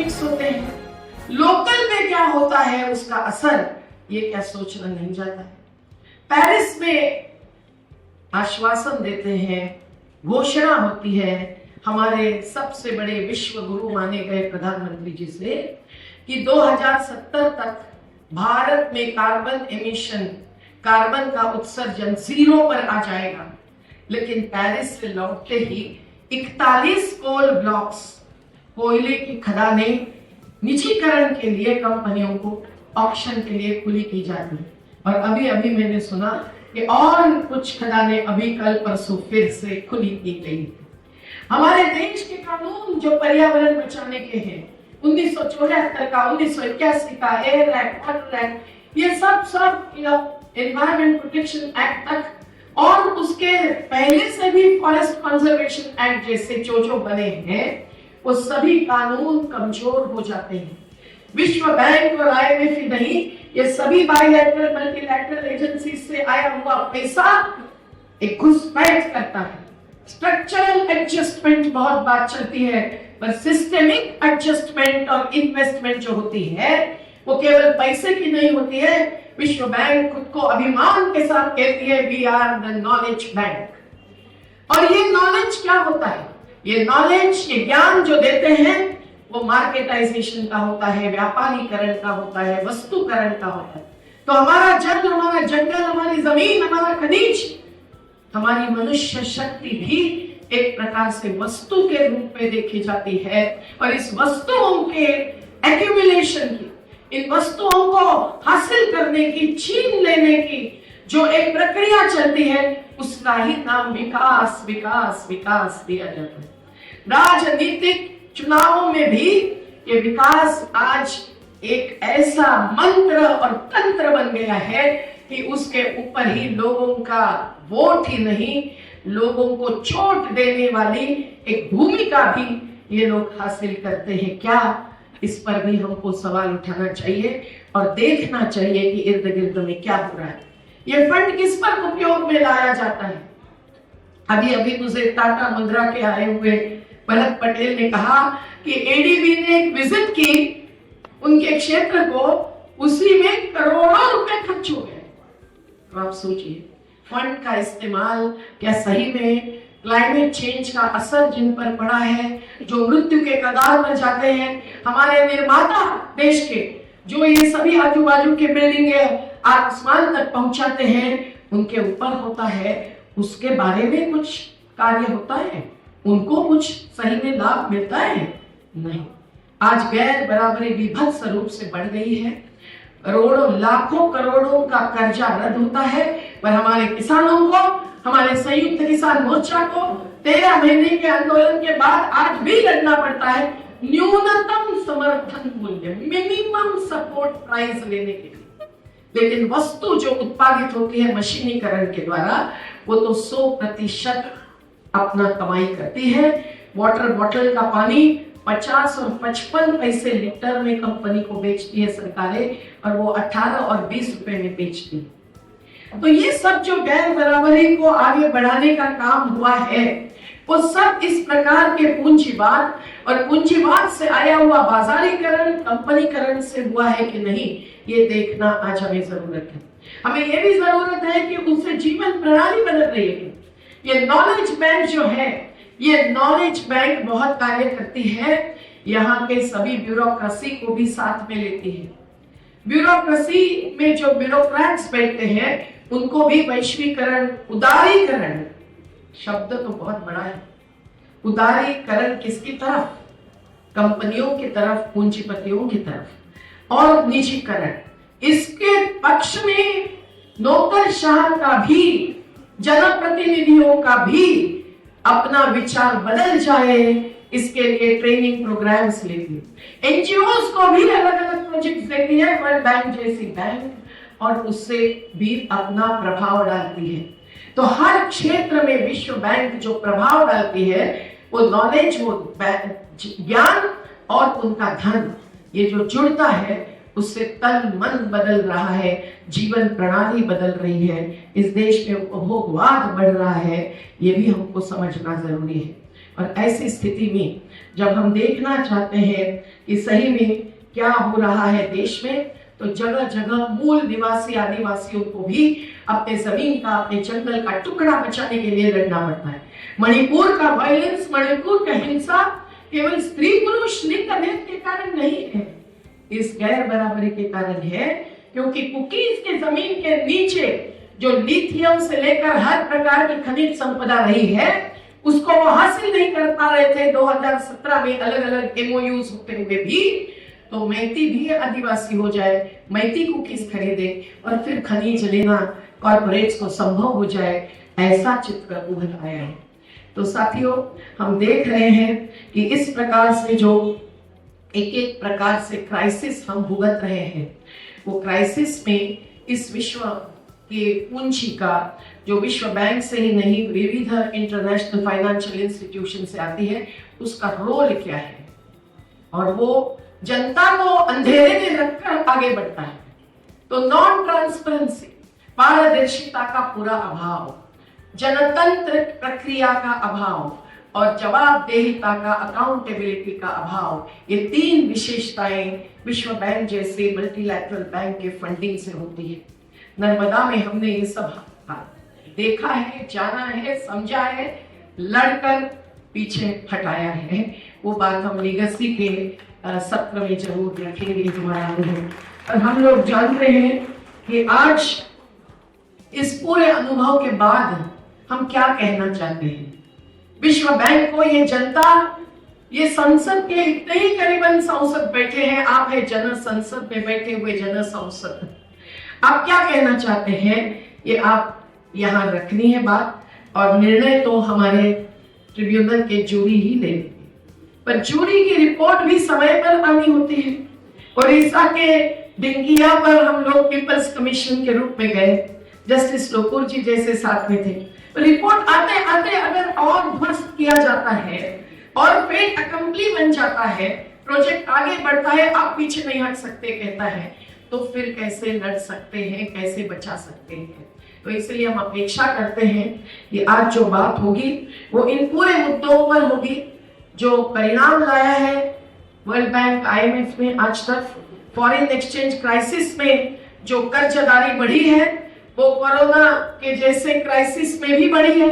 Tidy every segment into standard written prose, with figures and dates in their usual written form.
Mix होते हैं, local में क्या होता है उसका असर, ये क्या सोचना नहीं जाता है। पेरिस में आश्वासन देते हैं, घोषणा होती है हमारे सबसे बड़े विश्व गुरु माने गए प्रधानमंत्री जी से कि 2070 तक भारत में कार्बन एमिशन, कार्बन का उत्सर्जन 0 पर आ जाएगा। लेकिन पेरिस से लौटते ही 41 कोल ब्लॉक्स, कोयले की खदानें निजीकरण के लिए कंपनियों को ऑक्शन के लिए खुली की जाती है। और अभी अभी मैंने सुना कि और कुछ खदानें अभी कल परसों फिर से खुली की गई। हमारे देश के कानून जो पर्यावरण बचाने के हैं, 1974 का, 1981 का एयर एक्ट, वाटर एक्ट, ये सब एनवायरमेंट प्रोटेक्शन एक्ट तक और उसके पहले से भी फॉरेस्ट कंजर्वेशन एक्ट जैसे जो बने हैं, वो सभी कानून कमजोर हो जाते हैं। विश्व बैंक और IMF ही नहीं, ये सभी बायलैटरल मल्टीलैटरल एजेंसी से आया हुआ पैसा एक घुसपैठ करता है। स्ट्रक्चरल एडजस्टमेंट बहुत बात चलती है, पर सिस्टेमिक एडजस्टमेंट और इन्वेस्टमेंट जो होती है वो केवल पैसे की नहीं होती है। विश्व बैंक खुद को अभिमान के साथ कहती है we are the knowledge bank. और ये नॉलेज क्या होता है? ये नॉलेज, ये ज्ञान जो देते हैं वो मार्केटाइजेशन का होता है, व्यापारीकरण का होता है, वस्तुकरण का होता है। तो हमारा जल, हमारा जंगल, हमारी जमीन, हमारा खनिज, हमारी मनुष्य शक्ति भी एक प्रकार से वस्तु के रूप में देखी जाती है। और इस वस्तुओं के एक्यूमुलेशन की, इन वस्तुओं को हासिल करने की, छीन लेने की जो एक प्रक्रिया चलती है, उसका ही नाम विकास विकास विकास दिया जाता है। राजनीतिक चुनावों में भी ये विकास आज एक ऐसा मंत्र और तंत्र बन गया है कि उसके ऊपर ही लोगों का वोट ही नहीं, लोगों को चोट देने वाली एक भूमिका भी ये लोग हासिल करते हैं। क्या इस पर भी हमको सवाल उठाना चाहिए और देखना चाहिए कि इर्द गिर्द में क्या हो रहा है। ये फंड किस पर उपयोग में लाया जाता है? अभी अभी मुझे टाटा मुद्रा के आए हुए भरत पटेल ने कहा कि ADB ने एक विजिट की उनके क्षेत्र को, उसी में करोड़ों रुपए खर्च हो गए। तो आप सोचिए, फंड का इस्तेमाल क्या सही में क्लाइमेट चेंज का असर जिन पर पड़ा है, जो मृत्यु के कगार पर जाते हैं, हमारे निर्माता देश के, जो ये सभी आजू बाजू के बिल्डिंगे आसमान तक पहुंचाते हैं, उनके ऊपर होता है, उसके बारे में कुछ कार्य होता है? उनको कुछ सही में लाभ मिलता है? नहीं। आज गैर बराबरी विभत्स रूप से बढ़ गई है। करोड़ों लाखों करोड़ों का कर्जा रद्द होता है, पर हमारे किसानों को, हमारे संयुक्त किसान मोर्चा को 13 महीने के आंदोलन के बाद आज भी लड़ना पड़ता है न्यूनतम समर्थन मूल्य, मिनिमम सपोर्ट प्राइस लेने के लिए। लेकिन वस्तु जो उत्पादित होती है मशीनीकरण के द्वारा, वो तो 100% अपना कमाई करती है। वाटर बॉटल का पानी 50 और 55 पैसे लीटर में कंपनी को बेचती है सरकारें, और वो 18 और 20 रुपए में बेचती है। तो ये सब जो गैर बराबरी को आगे बढ़ाने का काम हुआ है, वो सब इस प्रकार के पूंजीवाद और पूंजीवाद से आया हुआ बाजारीकरण, कंपनीकरण से हुआ है कि नहीं, ये देखना आज हमें जरूरत है। हमें ये भी जरूरत है कि उनसे जीवन प्रणाली बदल रही है। ये नॉलेज बैंक जो है, ये नॉलेज बैंक बहुत कार्य करती है, यहाँ के सभी ब्यूरोक्रेसी को भी साथ में लेती है। ब्यूरोक्रेसी में जो ब्यूरोक्रेट्स बैठते हैं, उनको भी वैश्वीकरण, उदारीकरण, शब्द तो बहुत बड़ा है, उदारीकरण किसकी तरफ? कंपनियों की तरफ, पूंजीपतियों की तरफ, और निजीकरण। इसके पक्ष में नौकरशाह का भी, जनप्रतिनिधियों का भी अपना विचार बदल जाए, इसके लिए ट्रेनिंग प्रोग्राम्स लेती है। NGOs को भी अलग अलग प्रोजेक्ट देती है, वर्ल्ड बैंक जैसी बैंक, और उससे भी अपना प्रभाव डालती है। तो हर क्षेत्र में विश्व बैंक जो प्रभाव डालती है, वो नॉलेज, वो ज्ञान और उनका धन, ये जो जुड़ता है, उससे तन मन बदल रहा है, जीवन प्रणाली बदल रही है, इस देश में उपभोगवाद बढ़ रहा है। ये भी हमको समझना जरूरी है। और ऐसी स्थिति में जब हम देखना चाहते हैं कि सही में क्या हो रहा है देश में, तो जगह जगह मूल निवासी आदिवासियों को भी अपने जमीन का, अपने जंगल का टुकड़ा बचाने के लिए लड़ना पड़ता है। मणिपुर का वायलेंस, मणिपुर का हिंसा केवल स्त्री पुरुष लिंग भेद के कारण नहीं है, इस गैर बराबरी के कारण है, क्योंकि कुकीज के जमीन के नीचे जो लिथियम से लेकर हर प्रकार की खनिज संपदा रही है, उसको वो हासिल नहीं कर पा रहे थे 2017 में अलग अलग एमओयूज होते हुए भी। तो मैती भी आदिवासी हो जाए, मैती कुकीज खरीदे और फिर खनिज लेना कॉर्पोरेट्स को संभव हो जाए, ऐसा चित्र उभर आया है। तो साथियों, हम देख रहे हैं कि इस प्रकार से जो एक एक प्रकार से क्राइसिस हम भुगत रहे हैं, वो क्राइसिस में इस विश्व के पूंजी का, जो विश्व बैंक से ही नहीं विविध इंटरनेशनल फाइनेंशियल इंस्टीट्यूशन से आती है, उसका रोल क्या है, और वो जनता को अंधेरे में रखकर आगे बढ़ता है। तो नॉन ट्रांसपेरेंसी, पारदर्शिता का पूरा अभाव, जनतंत्र प्रक्रिया का अभाव और जवाबदेहिता का, अकाउंटेबिलिटी का अभाव, ये तीन विशेषताएं विश्व बैंक जैसे मल्टीलैटरल बैंक के फंडिंग से होती है। नर्मदा में हमने ये सब देखा है, जाना है, समझा है, लड़कर पीछे हटाया है। वो बात हम लीगेसी के सत्र में जरूर रखेंगे हमारा अनुभव। और हम लोग जानते हैं कि आज इस पूरे अनुभव के बाद हम क्या कहना चाहते हैं। विश्व बैंक को ये जनता, ये संसद के इतने ही करीबन सांसद बैठे हैं, आप है जन संसद में बैठे हुए जन सांसद, आप क्या कहना चाहते हैं, ये आप यहाँ रखनी है बात, और निर्णय तो हमारे ट्रिब्यूनल के जूरी ही लेंगे, पर जूरी की रिपोर्ट भी समय पर आनी होती है। ओडिशा के डिंगिया पर हम लोग पीपल्स कमीशन के रूप में गए, जस्टिस लोकुर जी जैसे साथ में थे। रिपोर्ट आते आते अगर और ध्वस्त किया जाता है और फेट अकम्पली बन जाता है, प्रोजेक्ट आगे बढ़ता है, आप पीछे नहीं हट सकते कहता है, तो फिर कैसे लड़ सकते हैं, कैसे बचा सकते हैं। तो इसलिए हम अपेक्षा करते हैं कि आज जो बात होगी वो इन पूरे मुद्दों पर होगी। जो परिणाम लाया है वर्ल्ड बैंक, आईएमएफ में आज तक, फॉरेन एक्सचेंज क्राइसिस में जो कर्जदारी बढ़ी है, वो कोरोना के जैसे क्राइसिस में भी बढ़ी है,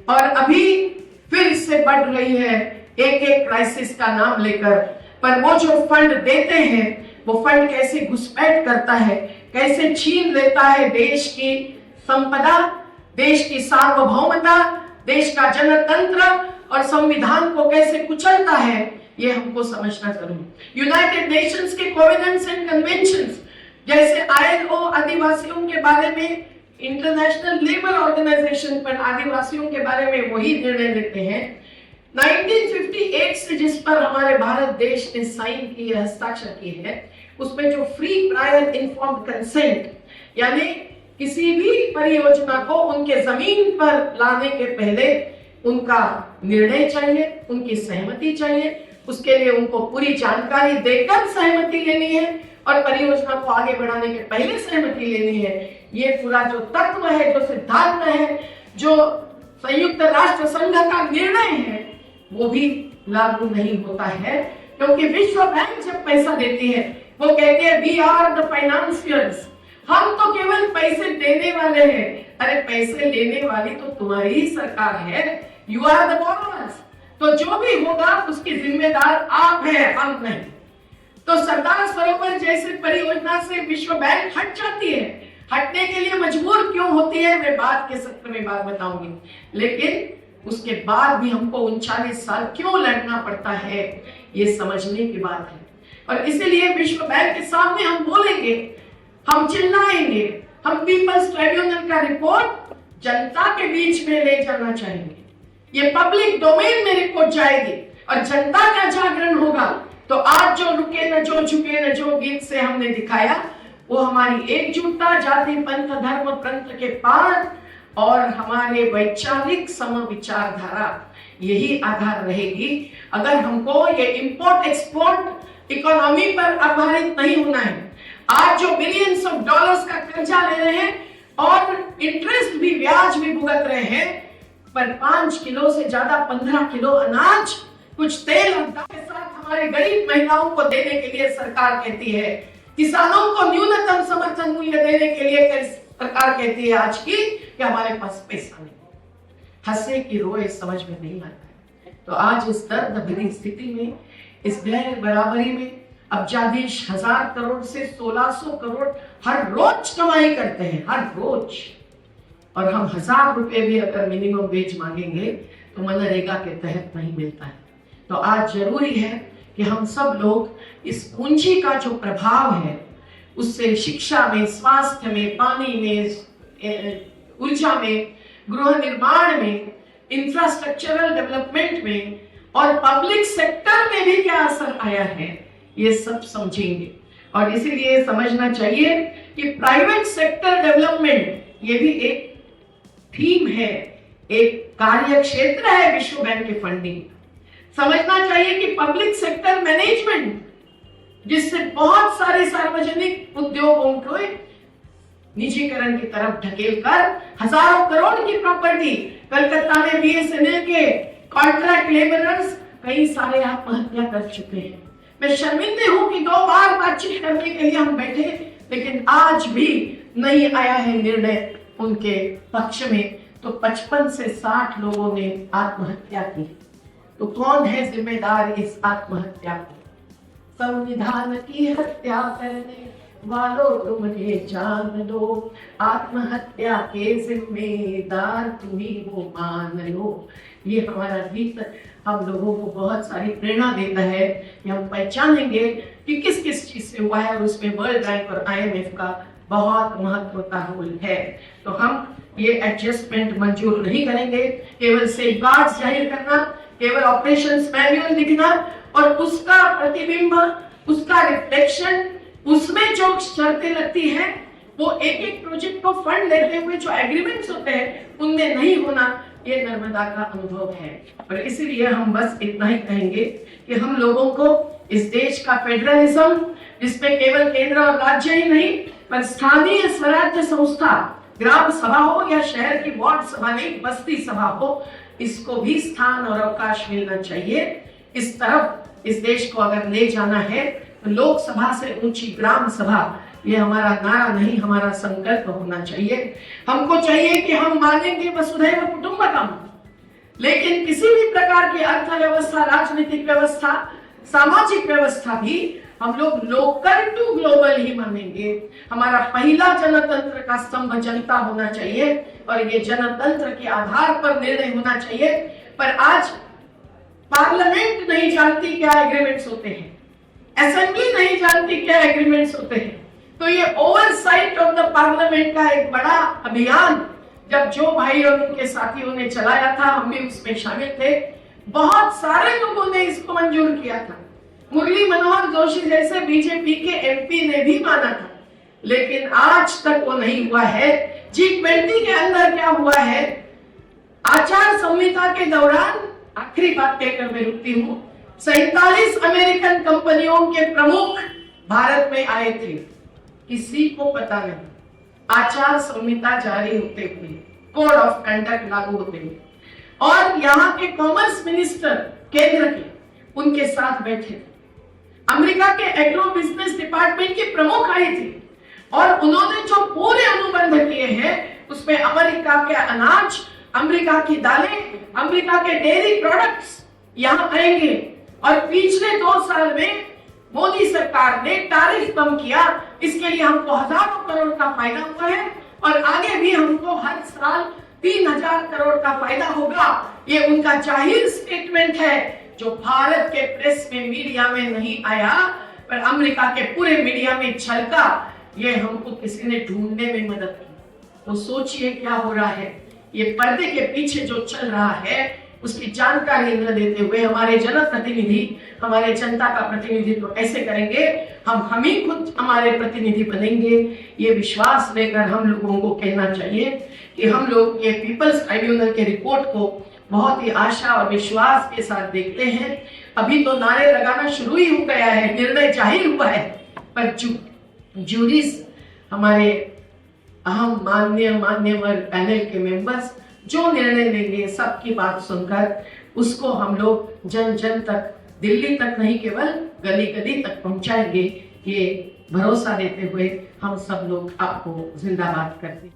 और अभी फिर इससे बढ़ रही है एक एक क्राइसिस का नाम लेकर। पर वो जो फंड देते हैं, वो फंड कैसे घुसपैठ करता है, कैसे छीन लेता है देश की संपदा, देश की सार्वभौमता, देश का जनतंत्र और संविधान को कैसे कुचलता है, ये हमको समझना जरूरी। यूनाइटेड नेशंस के कोवेनेंट्स एंड कन्वेंशंस जैसे आईएलओ आदिवासियों के बारे में, इंटरनेशनल लेबर ऑर्गेनाइजेशन पर आदिवासियों के बारे में वही निर्णय लेते हैं। 1958 से जिस पर हमारे भारत देश ने साइन की है, हस्ताक्षर की है, उसमें जो फ्री प्रायर इन्फॉर्म्ड कंसेंट, यानी किसी भी परियोजना को उनके जमीन पर लाने के पहले उनका निर्णय चाहिए, उनकी सहमति चाहिए, उसके लिए उनको पूरी जानकारी देकर सहमति लेनी है और परियोजना को आगे बढ़ाने के पहले सहमति लेनी है। ये पूरा जो तत्व है, जो सिद्धांत है, जो संयुक्त राष्ट्र संघ का निर्णय है, वो भी लागू नहीं होता है, क्योंकि विश्व बैंक जब पैसा देती है वो कहती है वी आर द फाइनेंशियर्स, हम तो केवल पैसे देने वाले हैं। अरे पैसे लेने वाली तो तुम्हारी ही सरकार है, यू आर द बोरोवर्स, तो जो भी होगा उसकी जिम्मेदार आप हैं, हम नहीं। तो सरदार सरोवर जैसे परियोजना से विश्व बैंक हट जाती है, हटने के लिए मजबूर क्यों होती है, मैं बाद के सत्र में बात बताऊंगी। लेकिन उसके बाद भी हमको 39 साल क्यों लड़ना पड़ता है, ये समझने की बात है। और इसीलिए विश्व बैंक के सामने हम बोलेंगे, हम चिल्लाएंगे, हम पीपल्स ट्राइब्यूनल का रिपोर्ट जनता के बीच में ले जाना चाहेंगे। ये पब्लिक डोमेन में रिपोर्ट जाएगी और जनता का जागरण होगा। तो आज जो रुके न जो झुके न जो गीत से हमने दिखाया, वो हमारी एकजुटता, जाति पंथ धर्म पंथ के पार और हमारे वैचारिक सम विचारधारा, यही आधार रहेगी। अगर हमको ये इंपोर्ट एक्सपोर्ट इकोनॉमी पर आधारित नहीं होना है। आज जो बिलियंस ऑफ डॉलर्स का कर्जा ले रहे हैं और इंटरेस्ट भी, ब्याज भी भुगत रहे हैं, पर 5 किलो से ज्यादा 15 किलो अनाज, कुछ तेल और दाल के साथ हमारे गरीब महिलाओं को देने के लिए सरकार कहती है, किसानों को न्यूनतम समर्थन मूल्य देने के लिए सरकार कहती है आज की कि हमारे पास पैसा नहीं। हंसे कि रोए समझ में नहीं आता है। तो आज इस दर्द भरी स्थिति में, इस गैर बराबरी में अब्जाधीश 1000 करोड़ से 1600 करोड़ हर रोज कमाई करते हैं, हर रोज। और हम 1000 रुपए भी अगर मिनिमम वेज मांगेंगे तो मनरेगा के तहत नहीं मिलता है। तो आज जरूरी है कि हम सब लोग इस पूंजी का जो प्रभाव है उससे शिक्षा में, स्वास्थ्य में, पानी में, ऊर्जा में, गृह निर्माण में, इंफ्रास्ट्रक्चरल डेवलपमेंट में और पब्लिक सेक्टर में भी क्या असर आया है ये सब समझेंगे। और इसीलिए समझना चाहिए कि प्राइवेट सेक्टर डेवलपमेंट ये भी एक थीम है, एक कार्य क्षेत्र है विश्व बैंक के फंडिंग। समझना चाहिए कि पब्लिक सेक्टर मैनेजमेंट, जिससे बहुत सारे सार्वजनिक उद्योगों को निजीकरण की तरफ ढकेलकर हजारों करोड़ की प्रॉपर्टी, कलकत्ता में बीएसएनएल के कॉन्ट्रैक्ट लेबरर्स कई सारे आत्महत्या कर चुके हैं। मैं शर्मिंदे हूं कि 2 बार बातचीत करने के लिए हम बैठे, लेकिन आज भी नहीं आया है निर्णय उनके पक्ष में। तो 55 से 60 लोगों ने आत्महत्या की। तो कौन है जिम्मेदार इस आत्महत्या को? संविधान की हत्या करने वालों तुम ये जान लो, आत्महत्या के जिम्मेदार तुम्ही वो मान लो। ये हमारा गीत हम लोगों को बहुत सारी प्रेरणा देता है कि हम पहचानेंगे कि किस किस चीज से हुआ है, और उसमें वर्ल्ड बैंक और IMF का बहुत महत्वपूर्ण रोल है। तो हम ये एडजस्टमेंट मंजूर नहीं करेंगे। केवल सेफगार्ड्स जाहिर करना, केवल ऑपरेशंस मैनुअल लिखना और उसका प्रतिबिंब, उसका रिफ्लेक्शन, उसमें जो शर्तें लगती हैं वो एक एक प्रोजेक्ट को फंड लेते हुए जो एग्रीमेंट्स होते हैं उनमें नहीं होना, ये नर्मदा का अनुभव है। और इसीलिए हम बस इतना ही कहेंगे कि हम लोगों को इस देश का फेडरलिज्म, जिसमें केवल केंद्र और राज्य ही नहीं पर स्थानीय स्वराज्य संस्था, ग्राम सभा हो या शहर की वार्ड सभा नहीं, बस्ती सभा हो, इसको भी स्थान और अवकाश मिलना चाहिए। इस तरफ इस देश को अगर ले जाना है तो लोकसभा से ऊंची ग्राम सभा, ये हमारा नारा नहीं, हमारा संकल्प होना चाहिए। हमको चाहिए कि हम मानेंगे वसुधैव कुटुंबकम, लेकिन किसी भी प्रकार की अर्थव्यवस्था, राजनीतिक व्यवस्था, सामाजिक व्यवस्था भी हम लोग लोकल टू ग्लोबल ही मानेंगे। हमारा पहला जनतंत्र का स्तंभ जनता होना चाहिए और ये जनतंत्र के आधार पर निर्णय होना चाहिए। पर आज पार्लियामेंट नहीं जानती क्या एग्रीमेंट्स होते हैं, असेंबली नहीं जानती क्या एग्रीमेंट्स होते हैं। तो ये ओवरसाइट ऑफ द पार्लियामेंट का एक बड़ा अभियान जब जो भाई और उनके साथियों ने चलाया था, हम भी उसमें शामिल थे। बहुत सारे लोगों ने इसको मंजूर किया था। मुरली मनोहर जोशी जैसे बीजेपी के MP ने भी माना था, लेकिन आज तक वो नहीं हुआ है। G20 के अंदर क्या हुआ है, आचार संहिता के दौरान, आखिरी बात कहकर मैं रुकती हूँ, 47 अमेरिकन कंपनियों के प्रमुख भारत में आए थे, किसी को पता नहीं। आचार संहिता जारी होते हुए, कोड ऑफ कंडक्ट लागू होते हुए, और यहाँ के कॉमर्स मिनिस्टर केंद्र के उनके साथ बैठे थे। अमेरिका के एग्रो बिजनेस डिपार्टमेंट के प्रमुख आए थे और उन्होंने जो पूरे अनुबंध किए हैं उसमें अमेरिका के अनाज, अमेरिका की दालें, अमेरिका के डेयरी प्रोडक्ट्स यहाँ आएंगे। और पिछले 2 साल में मोदी सरकार ने टैरिफ कम किया, इसके लिए हमको हजारों करोड़ का फायदा हुआ है और आगे भी हमको हर साल 3000 करोड़ का फायदा होगा। ये उनका जाहिर स्टेटमेंट है जो भारत के प्रेस में, मीडिया में नहीं आया, पर अमेरिका के पूरे मीडिया में छलका। ये हमको किसी ने ढूंढने में मदद की। तो सोचिए क्या हो रहा है। ये पर्दे के पीछे जो चल रहा है उसकी जानकारी न देते हुए हमारे जनप्रतिनिधि, हमारे जनता का प्रतिनिधित्व तो ऐसे करेंगे, हम ही खुद हमारे प्रतिनिधि बनेंगे। ये विश्वास लेकर हम लोगों को कहना चाहिए कि हम लोग ये पीपल्स ट्राइब्यूनल के रिपोर्ट को बहुत ही आशा और विश्वास के साथ देखते हैं। अभी तो नारे लगाना शुरू ही हो गया है, निर्णय जाहिर हुआ है, पर जूरीज, हमारे अहम मान्यवर पैनल के मेंबर्स जो निर्णय लेंगे सबकी बात सुनकर उसको हम लोग जन जन तक, दिल्ली तक नहीं केवल गली गली तक पहुंचाएंगे। ये भरोसा देते हुए हम सब लोग आपको जिंदाबाद करते हैं।